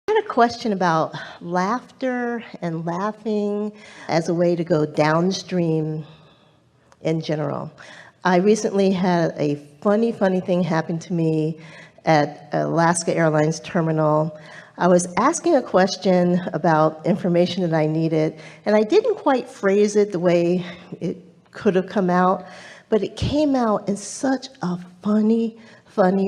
I had a question about laughter and laughing as a way to go downstream in general. I recently had a funny thing happen to me at Alaska Airlines terminal. I was asking a question about information that I needed, and I didn't quite phrase it the way it could have come out, but it came out in such a funny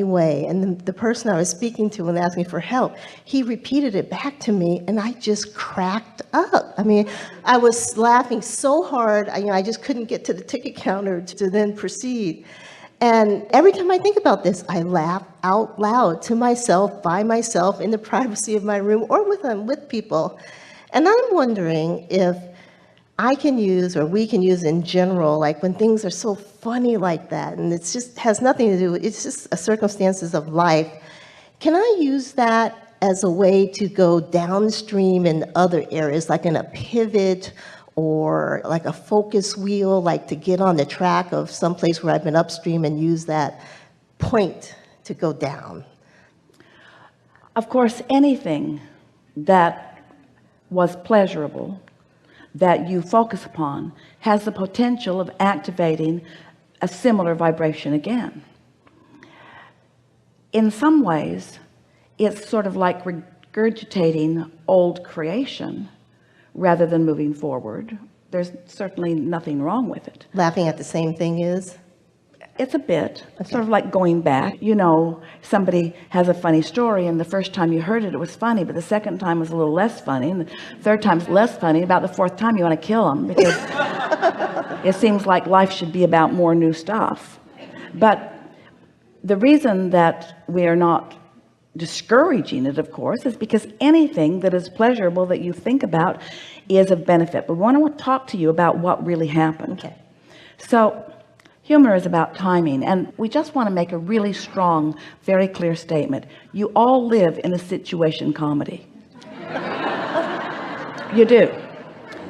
way. And the person I was speaking to when asking for help, he repeated it back to me, and I just cracked up. I mean, I was laughing so hard, I just couldn't get to the ticket counter to then proceed. And every time I think about this, I laugh out loud to myself, by myself, in the privacy of my room, or with people. And I'm wondering if I can use, or we can use in general, like when things are so funny like that, and it's just has nothing to do, it's just circumstances of life. Can I use that as a way to go downstream in other areas, like in a pivot or like a focus wheel, like to get on the track of someplace where I've been upstream and use that point to go down? Of course, anything that was pleasurable that you focus upon has the potential of activating a similar vibration again. In some ways, it's sort of like regurgitating old creation rather than moving forward. There's certainly nothing wrong with it. Laughing at the same thing is? It's a bit sort of like going back. Somebody has a funny story, and the first time you heard it, it was funny, but the second time was a little less funny, and the third time's less funny. About the fourth time you want to kill them, because it seems like life should be about more new stuff. But the reason that we are not discouraging it, of course, is because anything that is pleasurable that you think about is of benefit. But we want to talk to you about what really happened. Okay. So humor is about timing, and we just want to make a really strong, very clear statement. You all live in a situation comedy. You do,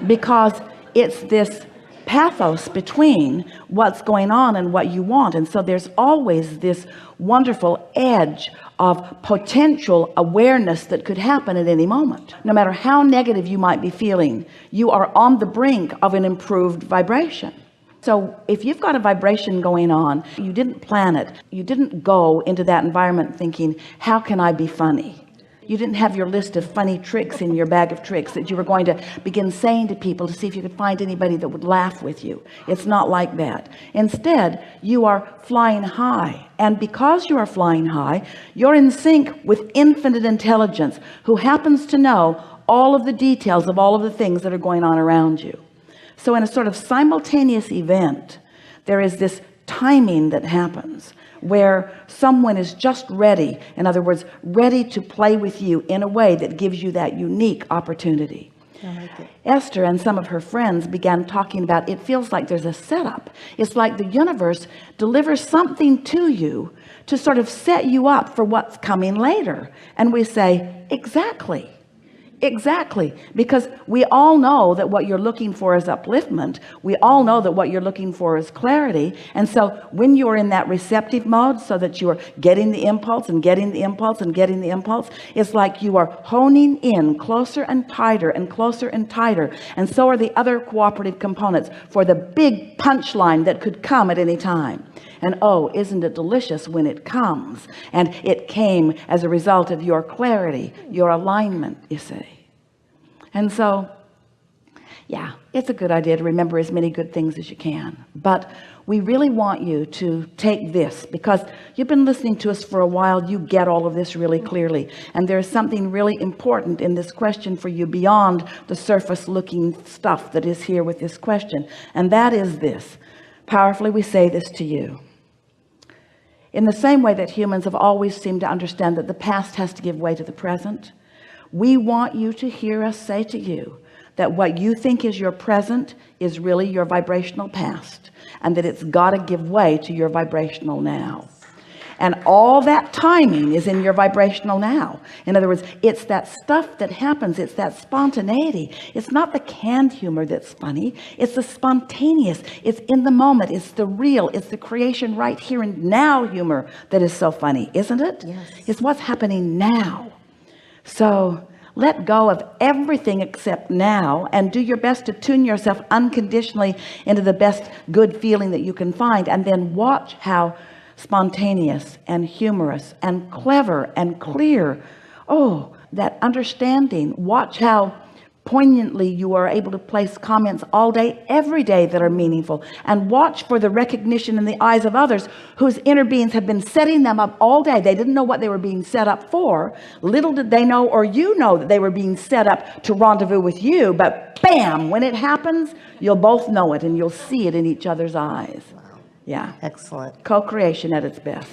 because it's this pathos between what's going on and what you want. And so there's always this wonderful edge of potential awareness that could happen at any moment. No matter how negative you might be feeling, you are on the brink of an improved vibration. So if you've got a vibration going on, you didn't plan it, you didn't go into that environment thinking, how can I be funny? You didn't have your list of funny tricks in your bag of tricks that you were going to begin saying to people to see if you could find anybody that would laugh with you. It's not like that. Instead, you are flying high, and because you are flying high, you're in sync with infinite intelligence, who happens to know all of the details of all of the things that are going on around you. So in a sort of simultaneous event, there is this timing that happens where someone is just ready, in other words, ready to play with you in a way that gives you that unique opportunity. I like it. Esther and some of her friends began talking about, it feels like there's a setup. It's like the universe delivers something to you to sort of set you up for what's coming later. And we say, exactly. Exactly, because we all know that what you're looking for is upliftment. We all know that what you're looking for is clarity. And so when you're in that receptive mode, so that you're getting the impulse and getting the impulse and getting the impulse, it's like you are honing in closer and tighter and closer and tighter. And so are the other cooperative components for the big punchline that could come at any time. And oh, isn't it delicious when it comes? And it came as a result of your clarity, your alignment, you see. And so, yeah, it's a good idea to remember as many good things as you can. But we really want you to take this, because you've been listening to us for a while. You get all of this really clearly. And there's something really important in this question for you beyond the surface looking stuff that is here with this question. And that is this. Powerfully, we say this to you. In the same way that humans have always seemed to understand that the past has to give way to the present, we want you to hear us say to you that what you think is your present is really your vibrational past, and that it's got to give way to your vibrational now. And all that timing is in your vibrational now. In other words, it's that stuff that happens. It's that spontaneity. It's not the canned humor that's funny. It's the spontaneous. It's in the moment. It's the real. It's the creation right here and now humor that is so funny, isn't it? Yes. It's what's happening now. So let go of everything except now, and do your best to tune yourself unconditionally into the best good feeling that you can find, and then watch how spontaneous and humorous and clever and clear, oh, that understanding. Watch how poignantly you are able to place comments all day, every day, that are meaningful, and watch for the recognition in the eyes of others whose inner beings have been setting them up all day. They didn't know what they were being set up for. Little did they know, or you know, that they were being set up to rendezvous with you. But bam, when it happens, you'll both know it, and you'll see it in each other's eyes. Yeah. Excellent. Co-creation at its best.